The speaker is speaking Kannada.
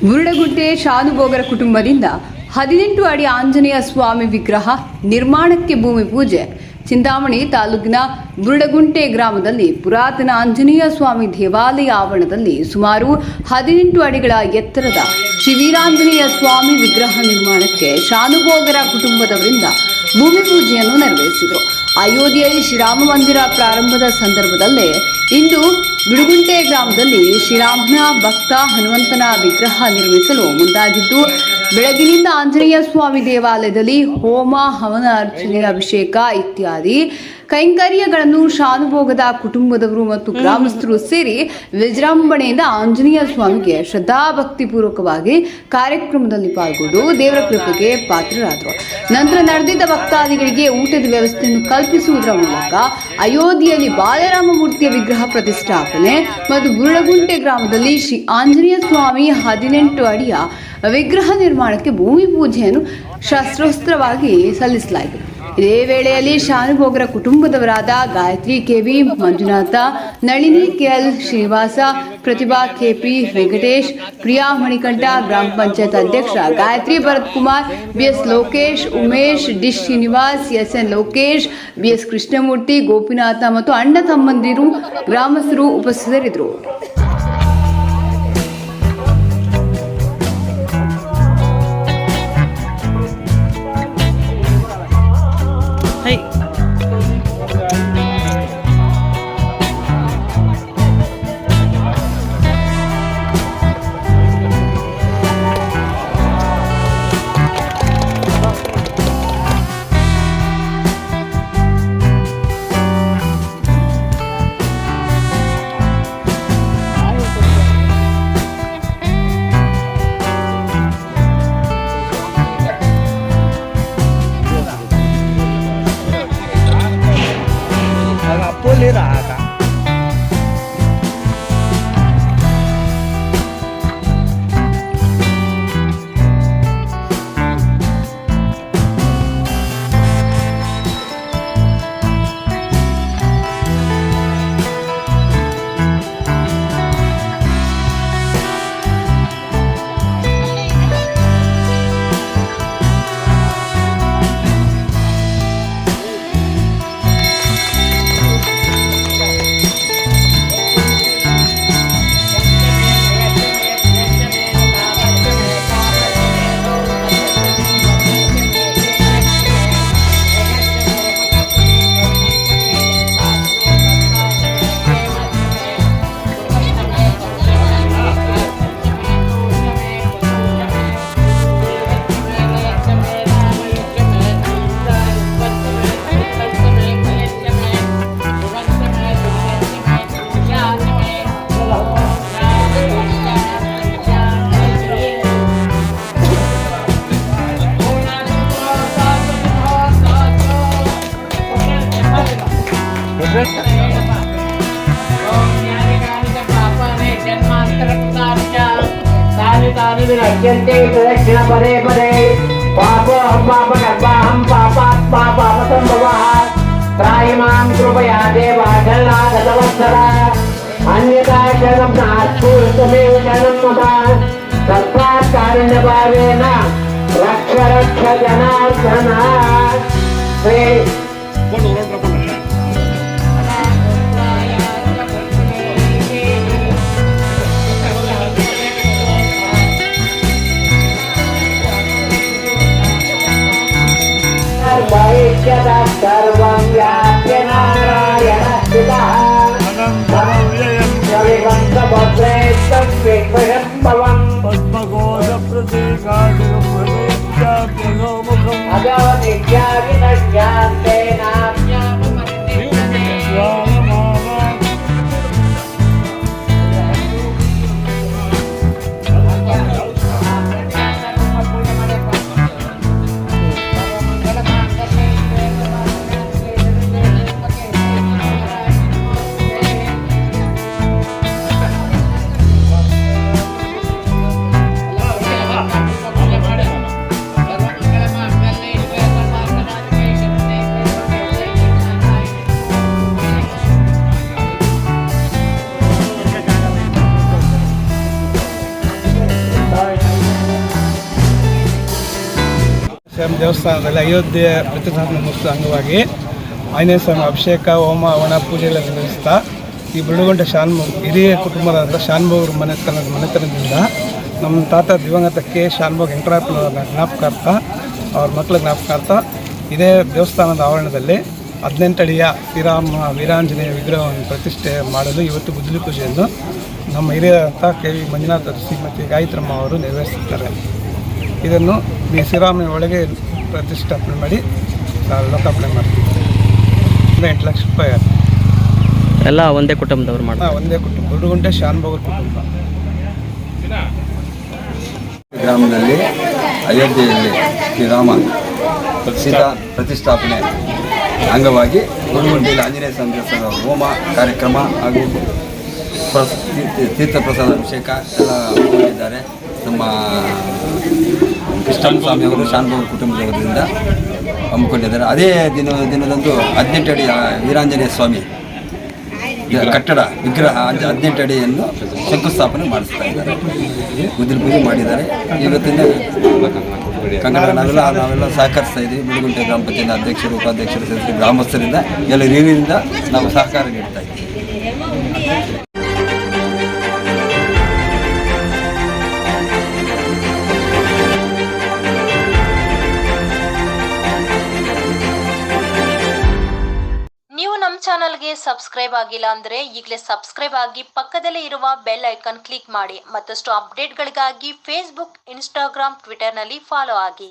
ಬುರುಡಗುಂಟೆ ಶಾನುಭೋಗರ ಕುಟುಂಬದಿಂದ 18 ಅಡಿ ಆಂಜನೇಯ ಸ್ವಾಮಿ ವಿಗ್ರಹ ನಿರ್ಮಾಣಕ್ಕೆ ಭೂಮಿ ಪೂಜೆ. ಚಿಂತಾಮಣಿ ತಾಲೂಕಿನ ಬುರುಡಗುಂಟೆ ಗ್ರಾಮದಲ್ಲಿ ಪುರಾತನ ಆಂಜನೇಯ ಸ್ವಾಮಿ ದೇವಾಲಯ ಆವರಣದಲ್ಲಿ ಸುಮಾರು 18 ಅಡಿಗಳ ಎತ್ತರದ ಶ್ರೀ ವೀರಾಂಜನೇಯ ಸ್ವಾಮಿ ವಿಗ್ರಹ ನಿರ್ಮಾಣಕ್ಕೆ ಶಾನುಭೋಗರ ಕುಟುಂಬದವರಿಂದ ಭೂಮಿ ಪೂಜೆಯನ್ನು ನೆರವೇರಿಸಿದರು. ಅಯೋಧ್ಯೆಯಲ್ಲಿ ಶ್ರೀರಾಮ ಮಂದಿರ ಪ್ರಾರಂಭದ ಸಂದರ್ಭದಲ್ಲೇ ಇಂದು ಬುರುಡಗುಂಟೆ ಗ್ರಾಮದಲ್ಲಿ ಶ್ರೀರಾಮನ ಭಕ್ತ ಹನುಮಂತನ ವಿಗ್ರಹ ನಿರ್ಮಿಸಲು ಮುಂದಾಗಿದ್ದು, ಬೆಳಗಿನಿಂದ ಆಂಜನೇಯ ಸ್ವಾಮಿ ದೇವಾಲಯದಲ್ಲಿ ಹೋಮ, ಹವನ, ಅರ್ಚನೆ, ಅಭಿಷೇಕ ಇತ್ಯಾದಿ ಕೈಂಕರ್ಯಗಳನ್ನು ಶಾನುಭೋಗದ ಕುಟುಂಬದವರು ಮತ್ತು ಗ್ರಾಮಸ್ಥರು ಸೇರಿ ವಿಜೃಂಭಣೆಯಿಂದ ಆಂಜನೇಯ ಸ್ವಾಮಿಗೆ ಶ್ರದ್ಧಾಭಕ್ತಿಪೂರ್ವಕವಾಗಿ ಕಾರ್ಯಕ್ರಮದಲ್ಲಿ ಪಾಲ್ಗೊಂಡು ದೇವರ ಕೃಪೆಗೆ ಪಾತ್ರರಾದರು. ನಂತರ ನಡೆದಿದ್ದ ಭಕ್ತಾದಿಗಳಿಗೆ ಊಟದ ವ್ಯವಸ್ಥೆಯನ್ನು ಕಲ್ಪಿಸುವುದರ ಮೂಲಕ ಅಯೋಧ್ಯೆಯಲ್ಲಿ ಬಾಲರಾಮ ಮೂರ್ತಿಯ ವಿಗ್ರಹ ಪ್ರತಿಷ್ಠಾಪನೆ ಮತ್ತು ಬುರುಡಗುಂಟೆ ಗ್ರಾಮದಲ್ಲಿ ಶ್ರೀ ಆಂಜನೇಯ ಸ್ವಾಮಿ 18 ಅಡಿಯ ವಿಗ್ರಹ ನಿರ್ಮಾಣಕ್ಕೆ ಭೂಮಿ ಪೂಜೆಯನ್ನು ಶಾಸ್ತ್ರೋಕ್ತವಾಗಿ ಸಲ್ಲಿಸಲಾಯಿತು. ಇದೇ ವೇಳೆಯಲ್ಲಿ ಶಾನುಭೋಗರ ಕುಟುಂಬದವರಾದ Gayatri K V, Manjunatha, Nalini K L, Srinivasa, Pratibha K P, Venkatesh, Priya Manikanta, ಗ್ರಾಮ ಪಂಚಾಯತ್ ಅಧ್ಯಕ್ಷ Gayatri Bharath Kumar, B S Lokesh, Umesh, D Srinivas, S N Lokesh, B S Krishnamurthy, Gopinatha ಮತ್ತು ಅಣ್ಣ ತಮ್ಮಂದಿರು ಗ್ರಾಮಸ್ಥರು ಉಪಸ್ಥಿತರಿದ್ದರು. प्रदक्षिण पदे पदे पापोऽहं पापकर्माहं पापात्मा पापसम्भवः त्रायमां कृपया देव जल्लागतवत्सर अन्यथा शरणं नास्तीमेव शरणं मम तस्मात् कारुण्यभावेन रक्ष रक्ष जनार्दन श्री सर्वं व्याप्य नारायण स्थितः ಸ್ವಾಮಿ ದೇವಸ್ಥಾನದಲ್ಲಿ ಅಯೋಧ್ಯೆ ಪ್ರತಿಷ್ಠಾಪನೆ ಮುಗಿಸಿದ ಅಂಗವಾಗಿ ಆಂಜನೇಯ ಸ್ವಾಮಿ ಅಭಿಷೇಕ ಹೋಮ ಹವನ ಪೂಜೆಗಳ ನಿರ್ವಹಿಸ್ತಾ ಈ ಬುರುಡುಗುಂಟೆ ಹಿರಿಯ ಕುಟುಂಬದ ಶಾನ್ಭೋಗ್ರ ಮನೆತನದಿಂದ ನಮ್ಮ ತಾತ ದಿವಂಗತ ಕೆ ಶಾನ್ಭೋಗ್ ವೆಂಕಟರಾಯಪ್ಪನವರ ಜ್ಞಾಪಕಾರ್ಥ ಅವ್ರ ಮಕ್ಕಳ ಜ್ಞಾಪಕಾರ್ಥ ಇದೇ ದೇವಸ್ಥಾನದ ಆವರಣದಲ್ಲಿ 18 ಅಡಿಯ ವೀರಾಂಜನೇಯ ವಿಗ್ರಹವನ್ನು ಪ್ರತಿಷ್ಠೆ ಮಾಡಲು ಇವತ್ತು ಗುದ್ದಲಿ ಪೂಜೆಯನ್ನು ನಮ್ಮ ಹಿರಿಯರಂಥ ಕೆ ವಿ ಮಂಜುನಾಥ ಶ್ರೀಮತಿ ಗಾಯತ್ರಮ್ಮ ಅವರು ನೆರವೇರಿಸುತ್ತಾರೆ. ಇದನ್ನು ಶ್ರೀರಾಮನ ಒಳಗೆ ಪ್ರತಿಷ್ಠಾಪನೆ ಮಾಡಿ ಲೋಕಾರ್ಪಣೆ ಮಾಡ್ತೀವಿ. 8 ಲಕ್ಷ ರೂಪಾಯಿ ಎಲ್ಲ ಒಂದೇ ಕುಟುಂಬದವ್ರು ಮಾಡ್ತಾರೆ. ಒಂದೇ ಕುಟುಂಬ, ಬುರುಡುಗುಂಟೆ ಶಾನ್ಭೋಗ್ರ ಕುಟುಂಬ. ಗ್ರಾಮದಲ್ಲಿ ಅಯೋಧ್ಯೆಯಲ್ಲಿ ಶ್ರೀರಾಮ ಪ್ರತಿಷ್ಠಾಪನೆ ಅಂಗವಾಗಿ ಬುರುಡುಗುಂಟೆಯಲ್ಲಿ ಆಂಜನೇಯ ಸ್ವಾಮಿ ದೇವಸ್ಥಾನದ ಹೋಮ ಕಾರ್ಯಕ್ರಮ ಹಾಗೂ ತೀರ್ಥ ಪ್ರಸಾದ ಅಭಿಷೇಕ ಎಲ್ಲ ಹಮ್ಮಿಕೊಂಡಿದ್ದಾರೆ. ನಮ್ಮ ಕೃಷ್ಣ ಸ್ವಾಮಿಯವರು ಶಾನ್ಭೋಗ್ರ ಕುಟುಂಬದವರಿಂದ ಹಮ್ಮಿಕೊಂಡಿದ್ದಾರೆ. ಅದೇ ದಿನದಂದು 18 ಅಡಿ ವೀರಾಂಜನೇಯ ಸ್ವಾಮಿ ಕಟ್ಟಡ ವಿಗ್ರಹ 18 ಅಡಿಯನ್ನು ಶಂಕುಸ್ಥಾಪನೆ ಮಾಡಿಸ್ತಾ ಇದ್ದಾರೆ. ಗುದ್ದಲಿ ಪೂಜೆ ಮಾಡಿದ್ದಾರೆ. ಇವತ್ತಿನ ಕನ್ನಡ ನಾವೆಲ್ಲ ಸಹಕರಿಸ್ತಾ ಇದ್ದೀವಿ. ಬುರುಡುಗುಂಟೆ ಗ್ರಾಮ ಪಂಚಾಯತ್ ಅಧ್ಯಕ್ಷರು, ಉಪಾಧ್ಯಕ್ಷರು ಸೇರಿಸಿ ಗ್ರಾಮಸ್ಥರಿಂದ ಎಲ್ಲ ಹಿರಿಯರಿಂದ ನಾವು ಸಹಕಾರ ನೀಡ್ತಾ ಇದ್ದೀವಿ. ನೀವು ನಮ್ಮ ಚಾನಲ್ಗೆ ಸಬ್ಸ್ಕ್ರೈಬ್ ಆಗಿಲ್ಲ ಅಂದರೆ ಈಗಲೇ ಸಬ್ಸ್ಕ್ರೈಬ್ ಆಗಿ ಪಕ್ಕದಲ್ಲೇ ಇರುವ ಬೆಲ್ ಐಕಾನ್ ಕ್ಲಿಕ್ ಮಾಡಿ. ಮತ್ತಷ್ಟು ಅಪ್ಡೇಟ್ಗಳಿಗಾಗಿ ಫೇಸ್ಬುಕ್, ಇನ್ಸ್ಟಾಗ್ರಾಮ್, ಟ್ವಿಟರ್ನಲ್ಲಿ ಫಾಲೋ ಆಗಿ.